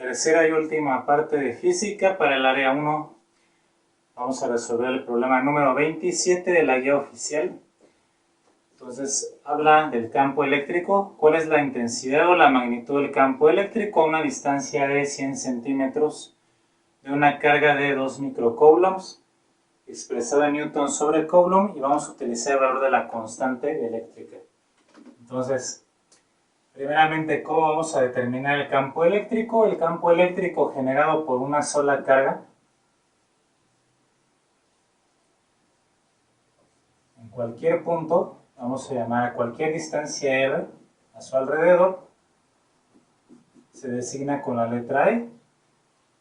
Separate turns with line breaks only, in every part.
Tercera y última parte de física para el área 1. Vamos a resolver el problema número 27 de la guía oficial. Entonces, habla del campo eléctrico. ¿Cuál es la intensidad o la magnitud del campo eléctrico a una distancia de 100 centímetros de una carga de 2 microcoulombs, expresada en Newton sobre Coulomb, y vamos a utilizar el valor de la constante eléctrica? Entonces, primeramente, ¿cómo vamos a determinar el campo eléctrico? El campo eléctrico generado por una sola carga en cualquier punto, vamos a llamar a cualquier distancia r a su alrededor, se designa con la letra E.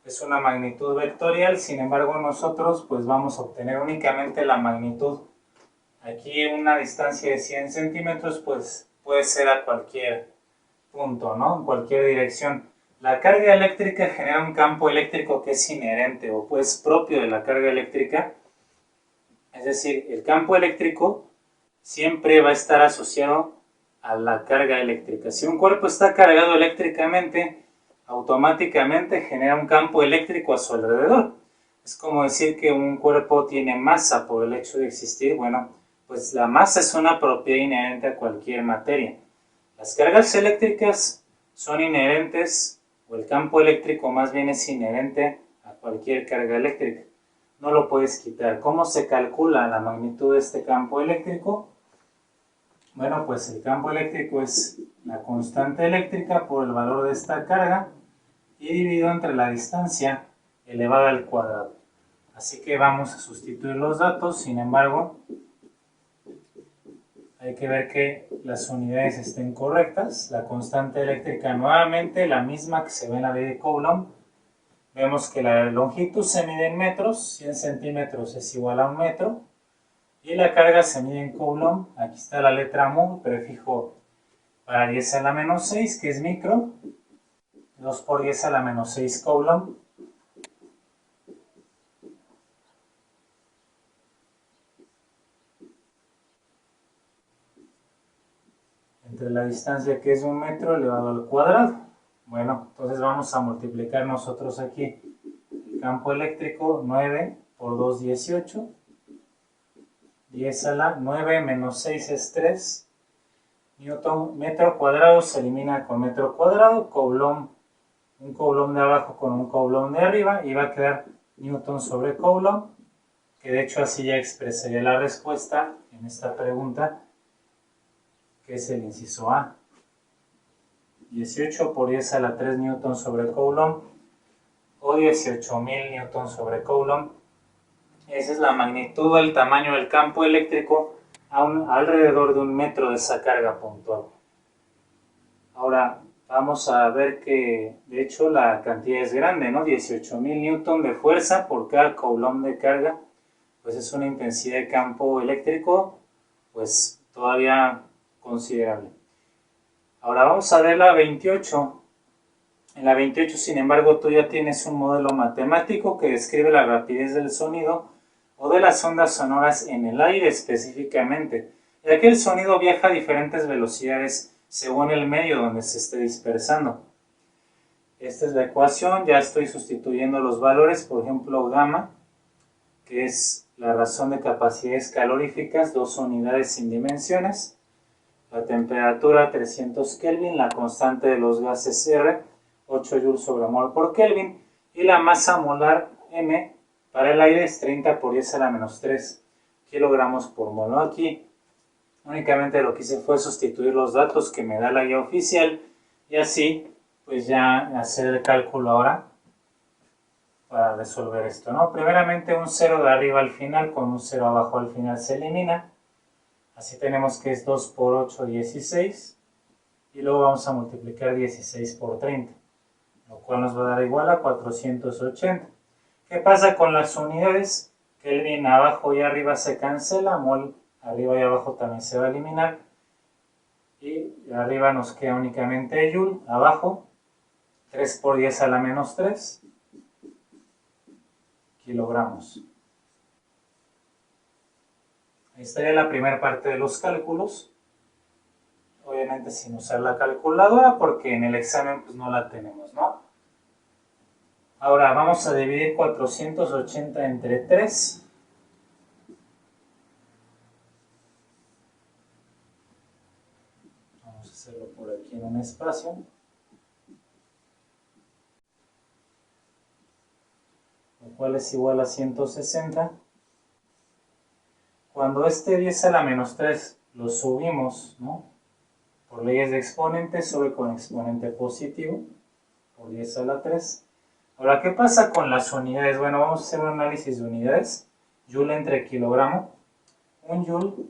Es una magnitud vectorial, sin embargo nosotros pues vamos a obtener únicamente la magnitud. Aquí una distancia de 100 centímetros pues puede ser a cualquier punto, ¿no? En cualquier dirección. La carga eléctrica genera un campo eléctrico que es inherente o pues propio de la carga eléctrica. Es decir, el campo eléctrico siempre va a estar asociado a la carga eléctrica. Si un cuerpo está cargado eléctricamente, automáticamente genera un campo eléctrico a su alrededor. Es como decir que un cuerpo tiene masa por el hecho de existir. Bueno, pues la masa es una propiedad inherente a cualquier materia. Las cargas eléctricas son inherentes, o el campo eléctrico más bien es inherente a cualquier carga eléctrica. No lo puedes quitar. ¿Cómo se calcula la magnitud de este campo eléctrico? Bueno, pues el campo eléctrico es la constante eléctrica por el valor de esta carga y dividido entre la distancia elevada al cuadrado. Así que vamos a sustituir los datos. Sin embargo, hay que ver que las unidades estén correctas. La constante eléctrica nuevamente la misma que se ve en la ley de Coulomb. Vemos que la longitud se mide en metros, 100 centímetros es igual a 1 metro. Y la carga se mide en Coulomb. Aquí está la letra mu, prefijo para 10 a la menos 6, que es micro. 2 por 10 a la menos 6 Coulomb. Entre la distancia, que es 1 metro elevado al cuadrado. Bueno, entonces vamos a multiplicar nosotros aquí el campo eléctrico. 9 por 2, 18. 10 a la 9 menos 6 es 3. Newton, metro cuadrado se elimina con metro cuadrado. Coulomb, un Coulomb de abajo con un Coulomb de arriba, y va a quedar Newton sobre Coulomb, que de hecho así ya expresaría la respuesta en esta pregunta, que es el inciso A. 18 por 10 a la 3 Newton sobre Coulomb, o 18.000 Newton sobre Coulomb. Esa es la magnitud del tamaño del campo eléctrico alrededor de 1 metro de esa carga puntual. Ahora vamos a ver que de hecho la cantidad es grande, ¿no? 18.000 Newton de fuerza por cada Coulomb de carga, pues es una intensidad de campo eléctrico pues todavía considerable. Ahora vamos a ver la 28. En la 28, sin embargo, tú ya tienes un modelo matemático que describe la rapidez del sonido o de las ondas sonoras en el aire específicamente, ya que el sonido viaja a diferentes velocidades según el medio donde se esté dispersando. Esta es la ecuación. Ya estoy sustituyendo los valores. Por ejemplo, gamma, que es la razón de capacidades caloríficas, 2 unidades sin dimensiones. La temperatura 300 Kelvin, la constante de los gases R, 8 joules sobre mol por Kelvin, y la masa molar M para el aire es 30 por 10 a la menos 3 kilogramos por mol. Aquí únicamente lo que hice fue sustituir los datos que me da la guía oficial, y así pues ya hacer el cálculo ahora para resolver esto, ¿no? Primeramente un 0 de arriba al final con un 0 abajo al final se elimina. Así tenemos que es 2 por 8, 16. Y luego vamos a multiplicar 16 por 30, lo cual nos va a dar igual a 480. ¿Qué pasa con las unidades? Kelvin abajo y arriba se cancela, mol arriba y abajo también se va a eliminar. Y arriba nos queda únicamente joule, abajo 3 por 10 a la menos 3 kilogramos. Ahí estaría la primera parte de los cálculos. Obviamente sin usar la calculadora porque en el examen pues no la tenemos, ¿no? Ahora vamos a dividir 480 entre 3. Vamos a hacerlo por aquí en un espacio. Lo cual es igual a 160. Cuando este 10 a la menos 3 lo subimos, ¿no? Por leyes de exponente, sube con exponente positivo, por 10 a la 3. Ahora, ¿qué pasa con las unidades? Bueno, vamos a hacer un análisis de unidades. Joule entre kilogramo. Un joule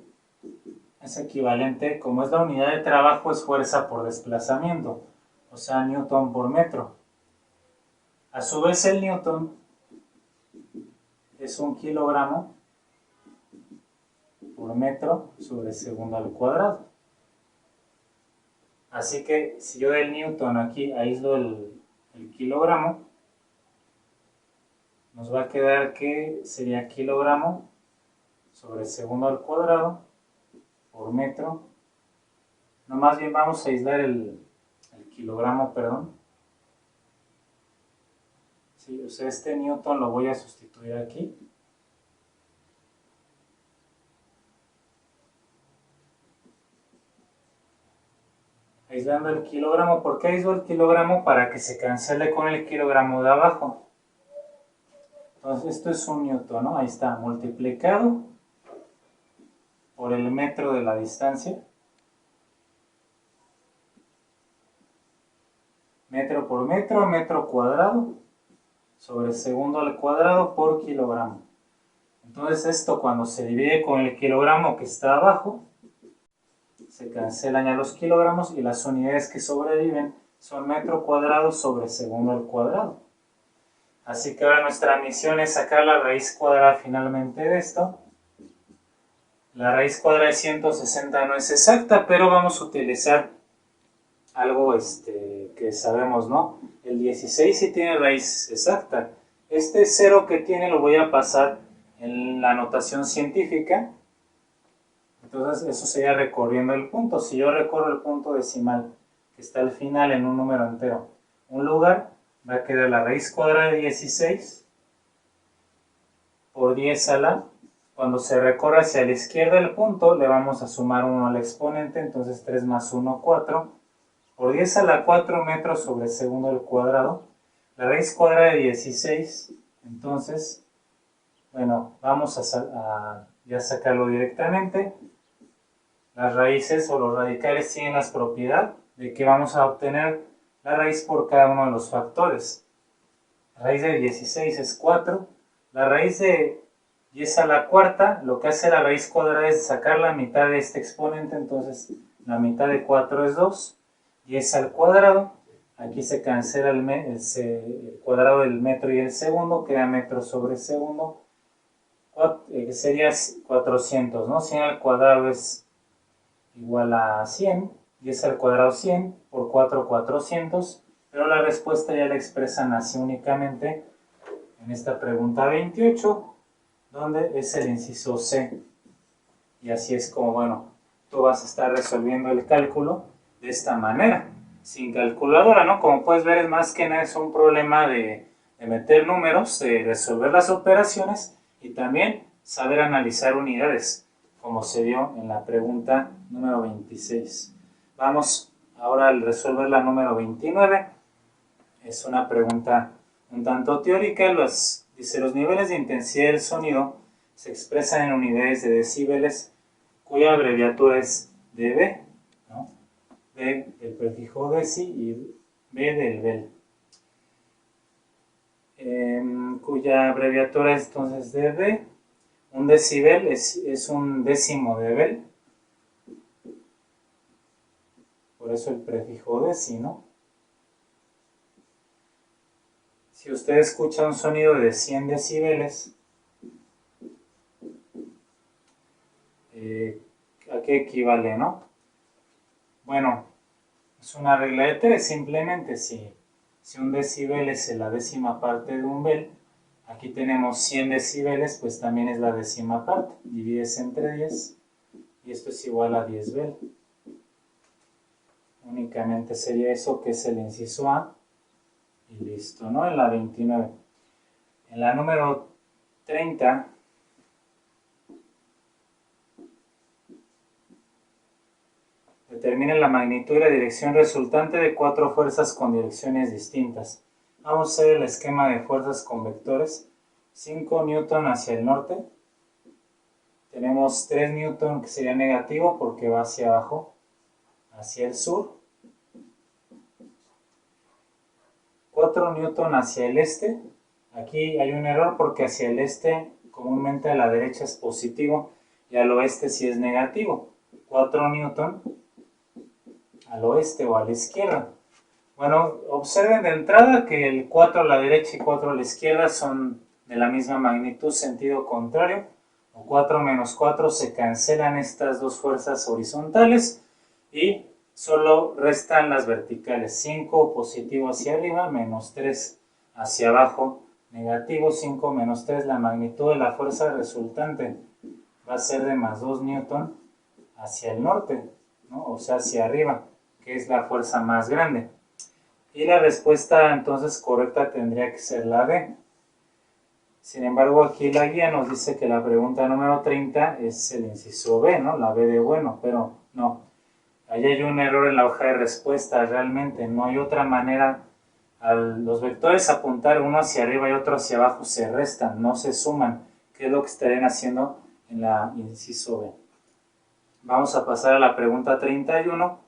es equivalente, como es la unidad de trabajo, es fuerza por desplazamiento, o sea, newton por metro. A su vez, el newton es un kilogramo por metro sobre segundo al cuadrado. Así que si yo del newton aquí aíslo el kilogramo, nos va a quedar que sería kilogramo sobre segundo al cuadrado por metro. No, más bien vamos a aislar el kilogramo, perdón. Sí, o sea, este newton lo voy a sustituir aquí. Aislando el kilogramo. ¿Por qué aíslo el kilogramo? Para que se cancele con el kilogramo de abajo. Entonces esto es un newton, ¿no? Ahí está, multiplicado por el metro de la distancia. Metro por metro, metro cuadrado, sobre segundo al cuadrado por kilogramo. Entonces esto cuando se divide con el kilogramo que está abajo, se cancelan ya los kilogramos y las unidades que sobreviven son metro cuadrado sobre segundo al cuadrado. Así que ahora nuestra misión es sacar la raíz cuadrada finalmente de esto. La raíz cuadrada de 160 no es exacta, pero vamos a utilizar algo que sabemos, ¿no? El 16 sí tiene raíz exacta. Este 0 que tiene lo voy a pasar en la notación científica. Entonces eso sería recorriendo el punto. Si yo recorro el punto decimal que está al final en un número entero, un lugar, va a quedar la raíz cuadrada de 16 por 10 a la... Cuando se recorre hacia la izquierda el punto, le vamos a sumar 1 al exponente, entonces 3 más 1, 4. Por 10 a la 4 metros sobre segundo al cuadrado. La raíz cuadrada de 16, entonces, bueno, vamos a ya sacarlo directamente. Las raíces o los radicales tienen la propiedad de que vamos a obtener la raíz por cada uno de los factores. La raíz de 16 es 4. La raíz de 10 a la cuarta, lo que hace la raíz cuadrada es sacar la mitad de este exponente, entonces la mitad de 4 es 2. 10 al cuadrado, aquí se cancela el cuadrado del metro y el segundo, queda metro sobre segundo, sería 400, ¿no? 100 al cuadrado es igual a 100, 10 al cuadrado 100, por 4, 400, pero la respuesta ya la expresan así únicamente en esta pregunta 28, donde es el inciso C. Y así es como, bueno, tú vas a estar resolviendo el cálculo de esta manera, sin calculadora, ¿no? Como puedes ver, es más que nada es un problema de meter números, de resolver las operaciones y también saber analizar unidades, como se dio en la pregunta número 26. Vamos ahora a resolver la número 29. Es una pregunta un tanto teórica. Dice, los niveles de intensidad del sonido se expresan en unidades de decibeles, cuya abreviatura es dB, ¿no? D del prefijo deci y B del bel. Cuya abreviatura es entonces dB. Un decibel es un décimo de bel. Por eso el prefijo deci, ¿no? Si usted escucha un sonido de 100 decibeles, ¿a qué equivale, no? Bueno, es una regla de 3, simplemente si un decibel es la décima parte de un bel, aquí tenemos 100 decibeles, pues también es la décima parte, divides entre 10, y esto es igual a 10 bel. Únicamente sería eso, que es el inciso A, y listo, ¿no? En la 29. En la número 30, determine la magnitud y la dirección resultante de 4 fuerzas con direcciones distintas. Vamos a hacer el esquema de fuerzas con vectores. 5 newton hacia el norte. Tenemos 3 newton que sería negativo porque va hacia abajo, hacia el sur. 4 newton hacia el este. Aquí hay un error porque hacia el este comúnmente a la derecha es positivo y al oeste sí es negativo. 4 newton al oeste o a la izquierda. Bueno, observen de entrada que el 4 a la derecha y 4 a la izquierda son de la misma magnitud, sentido contrario. O 4 menos 4 se cancelan estas dos fuerzas horizontales y solo restan las verticales. 5 positivo hacia arriba, menos 3 hacia abajo, negativo. 5 menos 3, la magnitud de la fuerza resultante va a ser de más 2 newton hacia el norte, ¿no? O sea, hacia arriba, que es la fuerza más grande. Y la respuesta entonces correcta tendría que ser la D. Sin embargo, aquí la guía nos dice que la pregunta número 30 es el inciso B, ¿no? La B de bueno, pero no. Ahí hay un error en la hoja de respuesta, realmente no hay otra manera. Los vectores apuntar uno hacia arriba y otro hacia abajo se restan, no se suman, que es lo que estarían haciendo en la inciso B. Vamos a pasar a la pregunta 31.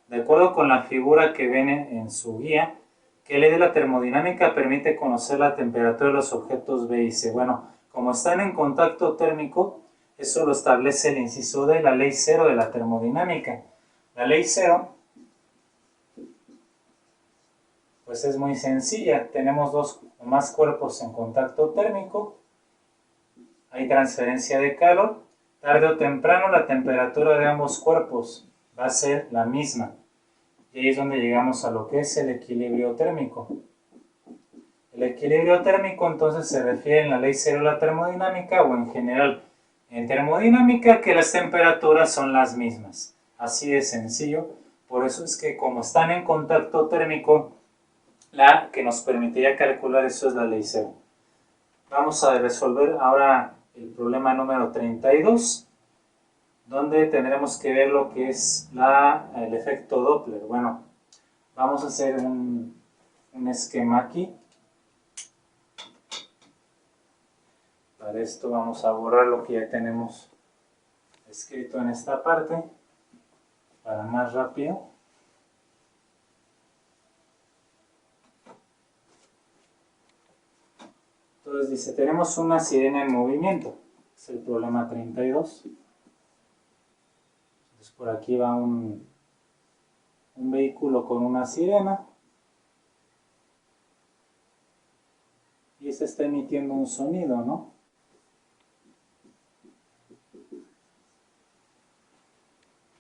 De acuerdo con la figura que ven en su guía, ¿qué ley de la termodinámica permite conocer la temperatura de los objetos B y C? Bueno, como están en contacto térmico, eso lo establece el inciso D, la ley 0 de la termodinámica. La ley 0, pues es muy sencilla. Tenemos dos o más cuerpos en contacto térmico, hay transferencia de calor. Tarde o temprano la temperatura de ambos cuerpos va a ser la misma. Y ahí es donde llegamos a lo que es el equilibrio térmico. El equilibrio térmico entonces se refiere en la ley 0 de la termodinámica o en general en termodinámica que las temperaturas son las mismas. Así de sencillo. Por eso es que como están en contacto térmico, la que nos permitiría calcular eso es la ley 0. Vamos a resolver ahora el problema número 32, donde tendremos que ver lo que es el efecto Doppler. Bueno, vamos a hacer un esquema aquí. Para esto vamos a borrar lo que ya tenemos escrito en esta parte, para más rápido. Entonces dice, tenemos una sirena en movimiento, es el problema 32. Entonces por aquí va un vehículo con una sirena y este está emitiendo un sonido, ¿no?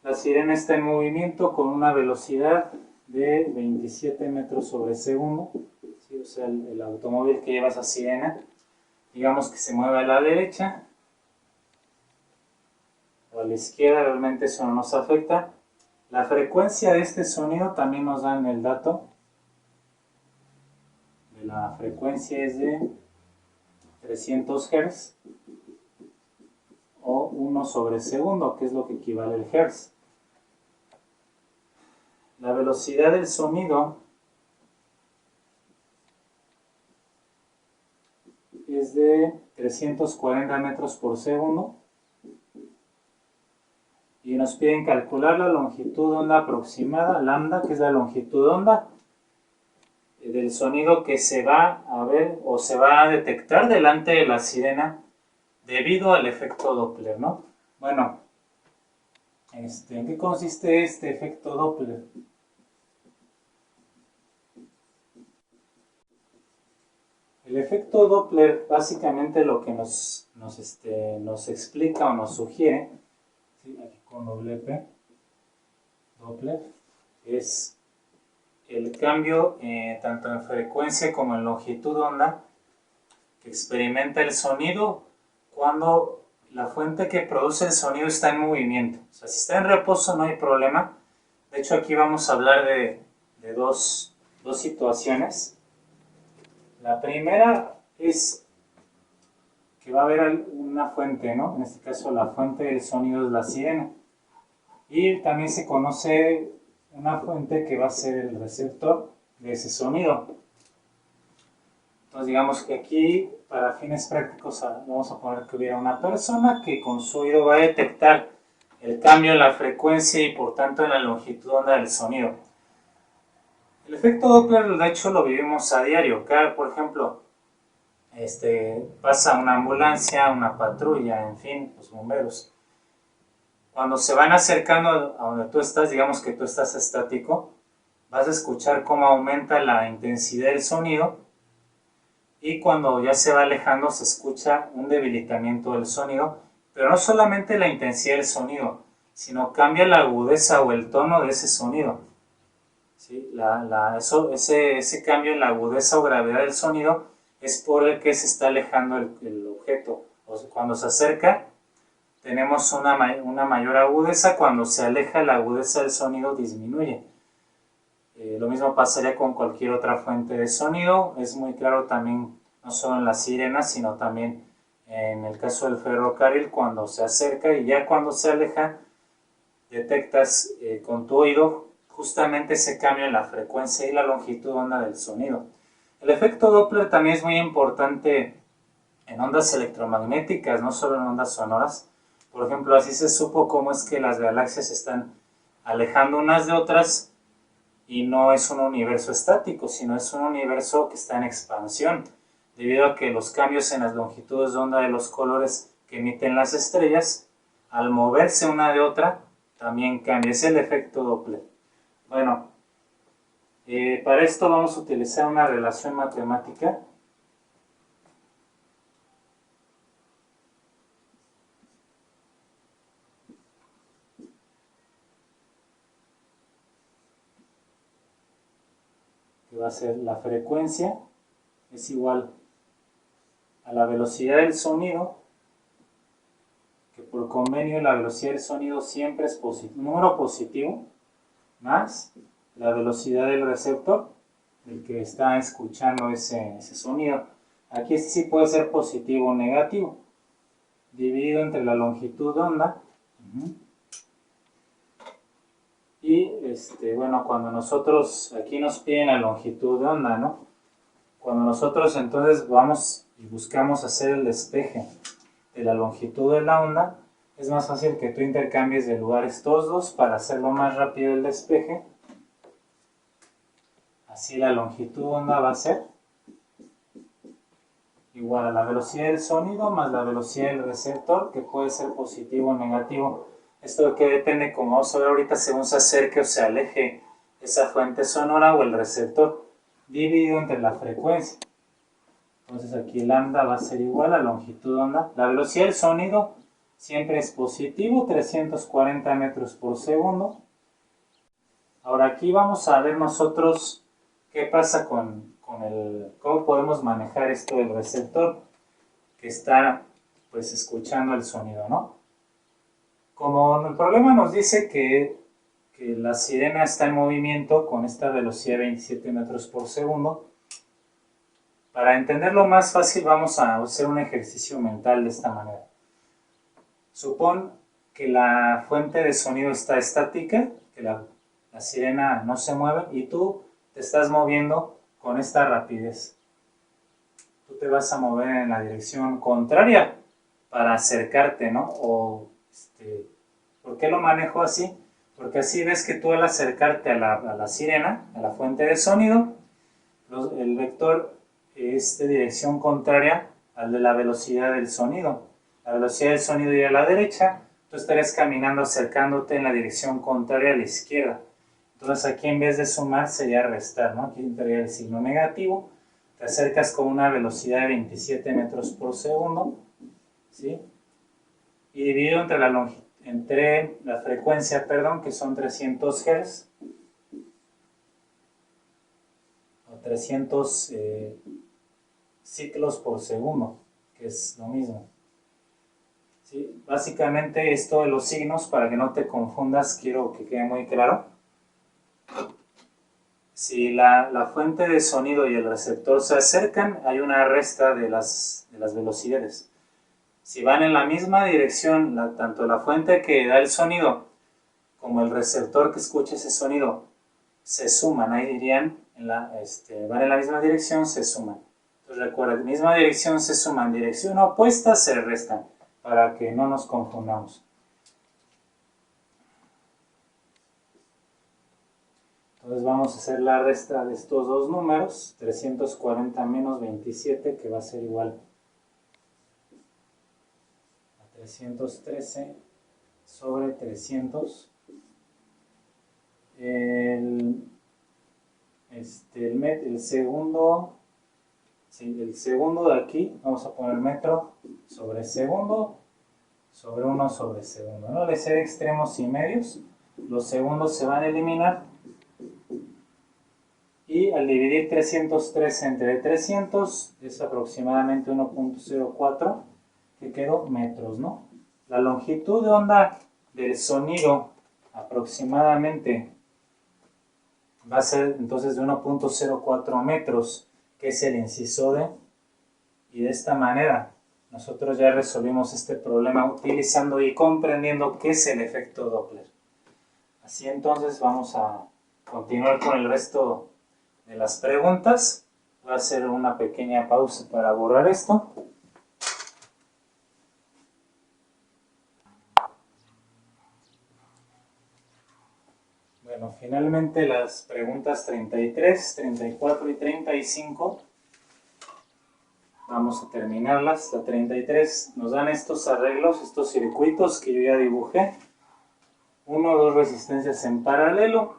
La sirena está en movimiento con una velocidad de 27 metros sobre segundo. ¿Sí? O sea, el automóvil que lleva esa sirena, digamos que se mueve a la derecha o a la izquierda, realmente eso no nos afecta. La frecuencia de este sonido también nos dan el dato. La frecuencia es de 300 Hz o 1 sobre segundo, que es lo que equivale al Hz. La velocidad del sonido es de 340 metros por segundo y nos piden calcular la longitud de onda aproximada, lambda, que es la longitud de onda del sonido que se va a ver o se va a detectar delante de la sirena debido al efecto Doppler, ¿no? Bueno, ¿en qué consiste este efecto Doppler? El efecto Doppler básicamente lo que nos explica o nos sugiere, ¿sí? Aquí con doble P, Doppler, es el cambio tanto en frecuencia como en longitud de onda que experimenta el sonido cuando la fuente que produce el sonido está en movimiento. O sea, si está en reposo no hay problema. De hecho, aquí vamos a hablar de dos situaciones. La primera es que va a haber una fuente, ¿no? En este caso la fuente del sonido es la sirena. Y también se conoce una fuente que va a ser el receptor de ese sonido. Entonces digamos que aquí, para fines prácticos, vamos a poner que hubiera una persona que con su oído va a detectar el cambio en la frecuencia y por tanto en la longitud de onda del sonido. El efecto Doppler, de hecho, lo vivimos a diario. Cada, por ejemplo, pasa una ambulancia, una patrulla, en fin, los bomberos. Cuando se van acercando a donde tú estás, digamos que tú estás estático, vas a escuchar cómo aumenta la intensidad del sonido y cuando ya se va alejando se escucha un debilitamiento del sonido, pero no solamente la intensidad del sonido, sino cambia la agudeza o el tono de ese sonido. ¿Sí? Ese cambio en la agudeza o gravedad del sonido es por el que se está alejando el objeto. O sea, cuando se acerca tenemos una mayor agudeza, cuando se aleja la agudeza del sonido disminuye. Lo mismo pasaría con cualquier otra fuente de sonido, es muy claro también no solo en las sirenas, sino también en el caso del ferrocarril, cuando se acerca y ya cuando se aleja, detectas con tu oído justamente ese cambio en la frecuencia y la longitud de onda del sonido. El efecto Doppler también es muy importante en ondas electromagnéticas, no solo en ondas sonoras. Por ejemplo, así se supo cómo es que las galaxias se están alejando unas de otras y no es un universo estático, sino es un universo que está en expansión, debido a que los cambios en las longitudes de onda de los colores que emiten las estrellas, al moverse una de otra, también cambia. Es el efecto Doppler. Bueno, para esto vamos a utilizar una relación matemática. Que va a ser la frecuencia es igual a la velocidad del sonido, que por convenio la velocidad del sonido siempre es positivo, número positivo, más la velocidad del receptor, el que está escuchando ese sonido. Aquí sí puede ser positivo o negativo, dividido entre la longitud de onda. Y bueno, cuando nosotros, aquí nos piden la longitud de onda, ¿no? Cuando nosotros entonces vamos y buscamos hacer el despeje de la longitud de la onda, es más fácil que tú intercambies de lugar estos dos para hacerlo más rápido el despeje. Así la longitud de onda va a ser igual a la velocidad del sonido más la velocidad del receptor, que puede ser positivo o negativo. Esto que depende, como vamos a ver ahorita, según se acerque o se aleje esa fuente sonora o el receptor, dividido entre la frecuencia. Entonces aquí lambda va a ser igual a longitud de onda. La velocidad del sonido siempre es positivo, 340 metros por segundo. Ahora aquí vamos a ver nosotros qué pasa con cómo podemos manejar esto del receptor que está pues escuchando el sonido, ¿no? Como el problema nos dice que la sirena está en movimiento con esta velocidad de 27 metros por segundo, para entenderlo más fácil vamos a hacer un ejercicio mental de esta manera. Supón que la fuente de sonido está estática, que la sirena no se mueve y tú te estás moviendo con esta rapidez. Tú te vas a mover en la dirección contraria para acercarte, ¿no? ¿Por qué lo manejo así? Porque así ves que tú al acercarte a la sirena, a la fuente de sonido, el vector es de dirección contraria al de la velocidad del sonido. La velocidad del sonido iría a la derecha, tú estarías caminando acercándote en la dirección contraria a la izquierda. Entonces aquí en vez de sumar sería restar, ¿no? Aquí entraría el signo negativo. Te acercas con una velocidad de 27 metros por segundo, ¿sí? Y dividido entre la frecuencia, que son 300 Hz, o 300 ciclos por segundo, que es lo mismo. ¿Sí? Básicamente esto de los signos, para que no te confundas, quiero que quede muy claro. Si la fuente de sonido y el receptor se acercan, hay una resta de las velocidades. Si van en la misma dirección, tanto la fuente que da el sonido como el receptor que escucha ese sonido se suman, ahí dirían, van en la misma dirección, se suman. Entonces recuerda, misma dirección se suman, dirección opuesta se restan, para que no nos confundamos. Entonces vamos a hacer la resta de estos dos números, 340 menos 27, que va a ser igual a 313 sobre 300. El segundo, sí, el segundo de aquí, vamos a poner metro sobre segundo, sobre 1 sobre segundo, ¿no? Al ser extremos y medios, los segundos se van a eliminar. Y al dividir 313 entre 300 es aproximadamente 1.04, que quedó metros, ¿no? La longitud de onda del sonido aproximadamente va a ser entonces de 1.04 metros, que es el inciso D. Y de esta manera nosotros ya resolvimos este problema utilizando y comprendiendo qué es el efecto Doppler. Así entonces vamos a continuar con el resto de las preguntas. Voy a hacer una pequeña pausa para borrar esto. Bueno, finalmente las preguntas 33, 34 y 35 vamos a terminarlas. La 33 nos dan estos arreglos, estos circuitos que yo ya dibujé. 1, 2 resistencias en paralelo,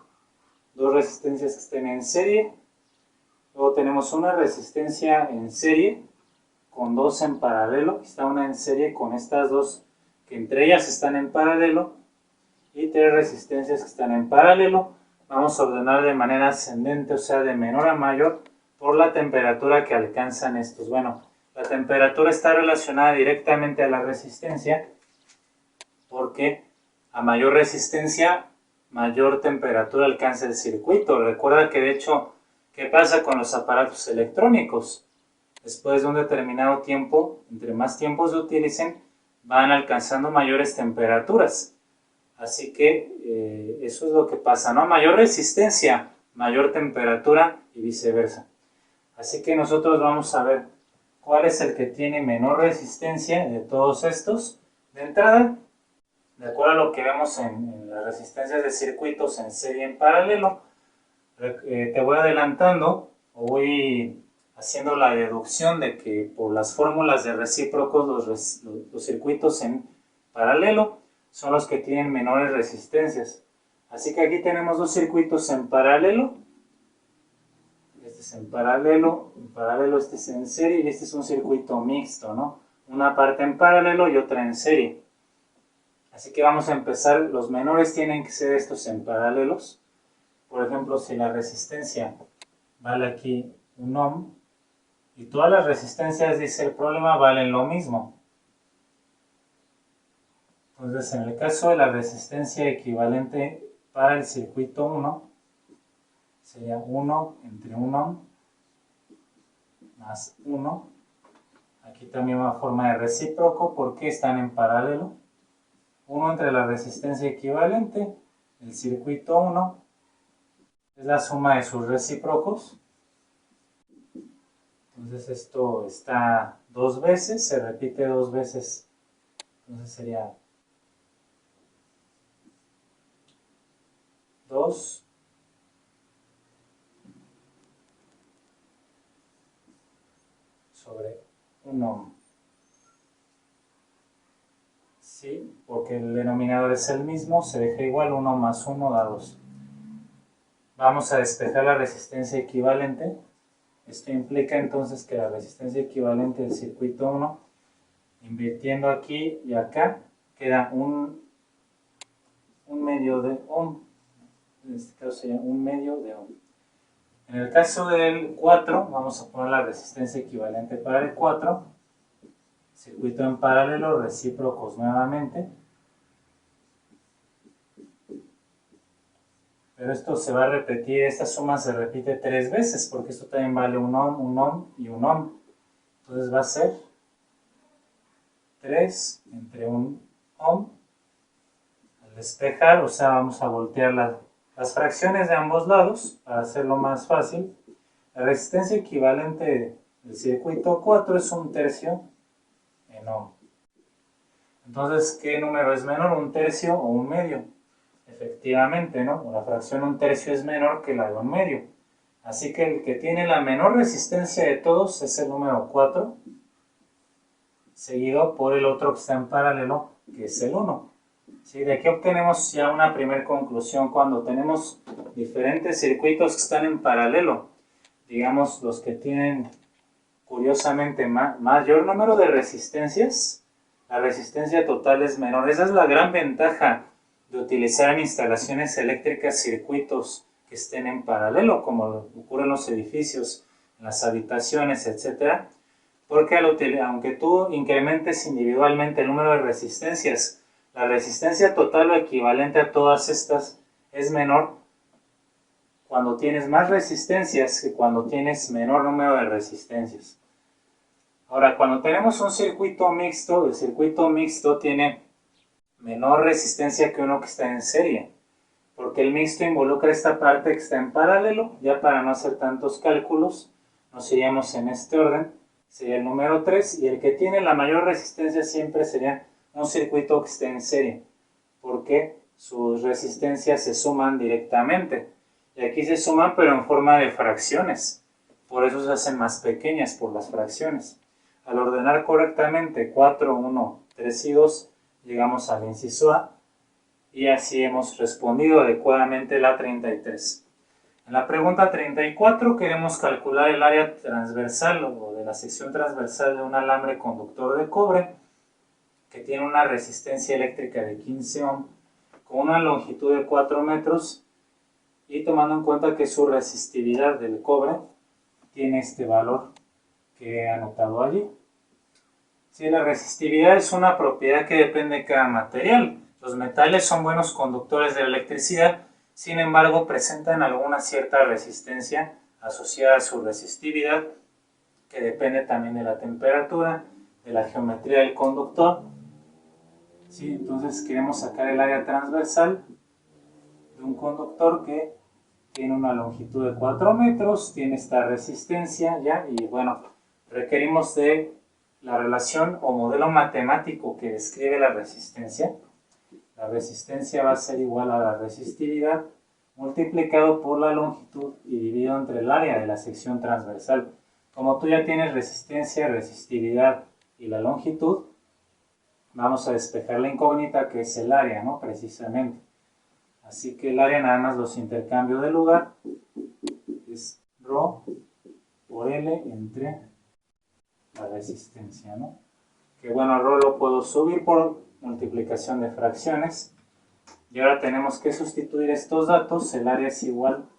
2 resistencias que estén en serie. Luego tenemos una resistencia en serie con 2 en paralelo. Está una en serie con estas dos que entre ellas están en paralelo. Y 3 resistencias que están en paralelo. Vamos a ordenar de manera ascendente, o sea, de menor a mayor, por la temperatura que alcanzan estos. Bueno, la temperatura está relacionada directamente a la resistencia, porque a mayor resistencia, mayor temperatura alcanza el circuito. Recuerda que de hecho, ¿qué pasa con los aparatos electrónicos? Después de un determinado tiempo, entre más tiempo se utilicen, van alcanzando mayores temperaturas. Así que eso es lo que pasa, ¿no? Mayor resistencia, mayor temperatura y viceversa. Así que nosotros vamos a ver cuál es el que tiene menor resistencia de todos estos. De entrada, de acuerdo a lo que vemos en las resistencias de circuitos en serie y en paralelo, te voy adelantando o voy haciendo la deducción de que por las fórmulas de recíprocos los circuitos en paralelo son los que tienen menores resistencias. Así que aquí tenemos dos circuitos en paralelo. Este es en paralelo este es en serie y este es un circuito mixto, ¿no? Una parte en paralelo y otra en serie. Así que vamos a empezar, los menores tienen que ser estos en paralelos. Por ejemplo, si la resistencia vale aquí 1 ohm y todas las resistencias, dice el problema, valen lo mismo. Entonces, en el caso de la resistencia equivalente para el circuito 1, sería 1 entre 1 ohm más 1. Aquí también va a forma de recíproco porque están en paralelo. 1 entre la resistencia equivalente, el circuito 1, es la suma de sus recíprocos. Entonces esto está dos veces, se repite dos veces. Entonces sería 2 sobre 1 ohm. Sí, porque el denominador es el mismo, se deja igual, 1 más 1 da 2. Vamos a despejar la resistencia equivalente. Esto implica entonces que la resistencia equivalente del circuito 1, invirtiendo aquí y acá, queda un medio de ohm. En este caso sería un medio de ohm. En el caso del 4, vamos a poner la resistencia equivalente para el 4. Circuito en paralelo, recíprocos nuevamente. pero esto se va a repetir, esta suma se repite 3 veces, porque esto también vale un ohm y un ohm. Entonces va a ser 3 entre un ohm. Al despejar, o sea, vamos a voltear las fracciones de ambos lados para hacerlo más fácil. La resistencia equivalente del circuito 4 es 1/3 en ohm. Entonces, ¿qué número es menor, 1/3 o 1/2? Efectivamente, ¿no? La fracción 1/3 es menor que la de 1/2. Así que el que tiene la menor resistencia de todos es el número 4, seguido por el otro que está en paralelo, que es el 1. ¿Sí? De aquí obtenemos ya una primera conclusión. Cuando tenemos diferentes circuitos que están en paralelo, digamos los que tienen curiosamente mayor número de resistencias, la resistencia total es menor. Esa es la gran ventaja de utilizar en instalaciones eléctricas circuitos que estén en paralelo, como ocurre en los edificios, en las habitaciones, etc. Porque aunque tú incrementes individualmente el número de resistencias, la resistencia total o equivalente a todas estas es menor cuando tienes más resistencias que cuando tienes menor número de resistencias. Ahora, cuando tenemos un circuito mixto, el circuito mixto tiene menor resistencia que uno que está en serie, porque el mixto involucra esta parte que está en paralelo. Ya para no hacer tantos cálculos, nos iríamos en este orden. Sería el número 3, y el que tiene la mayor resistencia siempre sería un circuito que esté en serie, porque sus resistencias se suman directamente. Y aquí se suman, pero en forma de fracciones. Por eso se hacen más pequeñas, por las fracciones. Al ordenar correctamente 4, 1, 3 y 2, llegamos al inciso A, y así hemos respondido adecuadamente la 33. En la pregunta 34 queremos calcular el área transversal o de la sección transversal de un alambre conductor de cobre que tiene una resistencia eléctrica de 15 ohm con una longitud de 4 metros, y tomando en cuenta que su resistividad del cobre tiene este valor que he anotado allí. Sí, la resistividad es una propiedad que depende de cada material. Los metales son buenos conductores de la electricidad, sin embargo presentan alguna cierta resistencia asociada a su resistividad, que depende también de la temperatura, de la geometría del conductor. Sí, entonces queremos sacar el área transversal de un conductor que tiene una longitud de 4 metros, tiene esta resistencia ya, y bueno, requerimos de la relación o modelo matemático que describe la resistencia. La resistencia va a ser igual a la resistividad multiplicado por la longitud y dividido entre el área de la sección transversal. Como tú ya tienes resistencia, resistividad y la longitud, vamos a despejar la incógnita que es el área, ¿no? Precisamente. Así que el área nada más los intercambio de lugar, es ρ por L entre la resistencia, ¿no? Que bueno, ρ lo puedo subir por multiplicación de fracciones. Y ahora tenemos que sustituir estos datos. El área es igual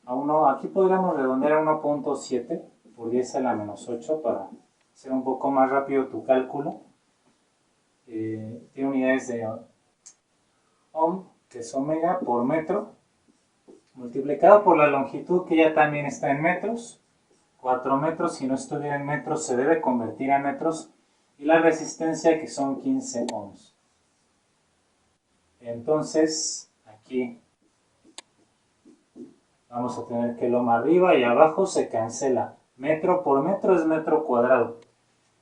a 1, aquí podríamos redondear a 1.7 por 10 a la menos 8 para hacer un poco más rápido tu cálculo. Tiene unidades de ohm, que es omega, por metro, multiplicado por la longitud, que ya también está en metros, 4 metros. Si no estuviera en metros se debe convertir a metros, y la resistencia, que son 15 ohms. Entonces aquí vamos a tener que el ohm arriba y abajo se cancela. Metro por metro es metro cuadrado.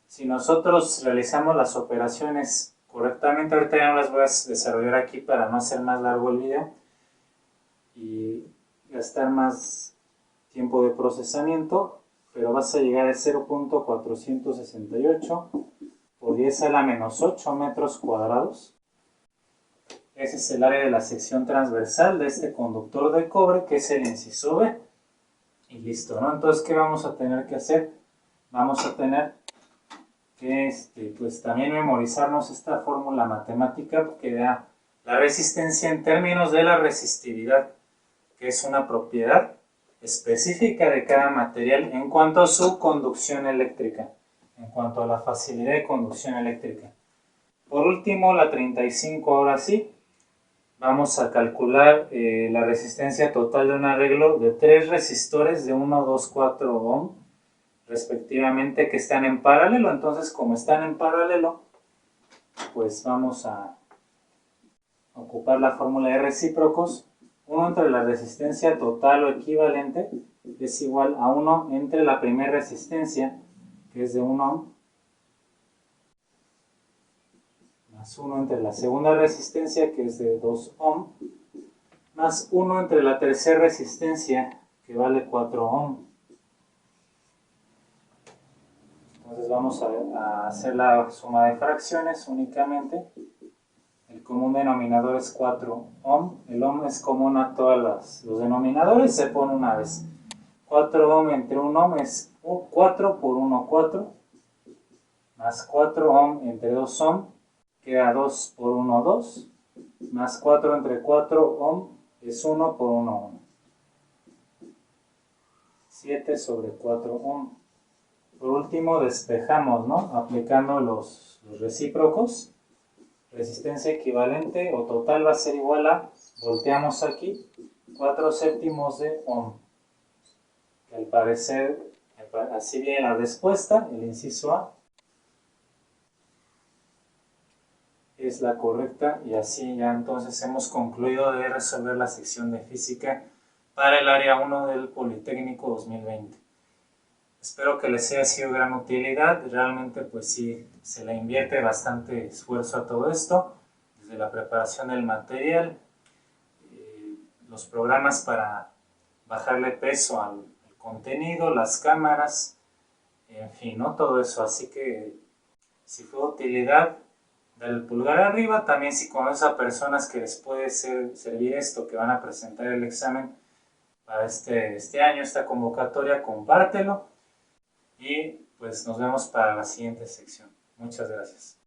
Si nosotros realizamos las operaciones correctamente, ahorita ya no las voy a desarrollar aquí para no hacer más largo el video y gastar más tiempo de procesamiento, pero vas a llegar a 0.468 por 10 a la menos 8 metros cuadrados. Ese es el área de la sección transversal de este conductor de cobre, que es el inciso B. Y listo, ¿no? Entonces, ¿qué vamos a tener que hacer? Vamos a tener que pues también memorizarnos esta fórmula matemática que da la resistencia en términos de la resistividad, que es una propiedad específica de cada material en cuanto a su conducción eléctrica, en cuanto a la facilidad de conducción eléctrica. Por último, la 35, ahora sí. vamos a calcular la resistencia total de un arreglo de 3 resistores de 1, 2, 4 ohm respectivamente, que están en paralelo. Entonces, como están en paralelo, pues vamos a ocupar la fórmula de recíprocos. 1 entre la resistencia total o equivalente es igual a 1 entre la primera resistencia, que es de 1 ohm, más 1 entre la segunda resistencia, que es de 2 ohm, más 1 entre la tercera resistencia, que vale 4 ohm. Entonces vamos a hacer la suma de fracciones únicamente. El común denominador es 4 ohm. El ohm es común a todos los denominadores, se pone una vez. 4 ohm entre 1 ohm es 4 por 1, 4. Más 4 ohm entre 2 ohm, queda 2 por 1, 2. Más 4 entre 4 ohm es 1 por 1 ohm. 7 sobre 4 ohm. Por último, despejamos, ¿no? Aplicando los recíprocos. Resistencia equivalente o total va a ser igual a, volteamos aquí, 4 séptimos de ohm. Al parecer, así viene la respuesta, el inciso A es la correcta, y así ya entonces hemos concluido de resolver la sección de física para el área 1 del Politécnico 2020. Espero que les haya sido de gran utilidad. Realmente pues sí, se le invierte bastante esfuerzo a todo esto, desde la preparación del material, los programas para bajarle peso al contenido, las cámaras, en fin, ¿no? Todo eso. Así que si fue de utilidad, dale el pulgar arriba. También si conoces a personas que les puede servir esto, que van a presentar el examen para este año, esta convocatoria, compártelo. Y pues nos vemos para la siguiente sección. Muchas gracias.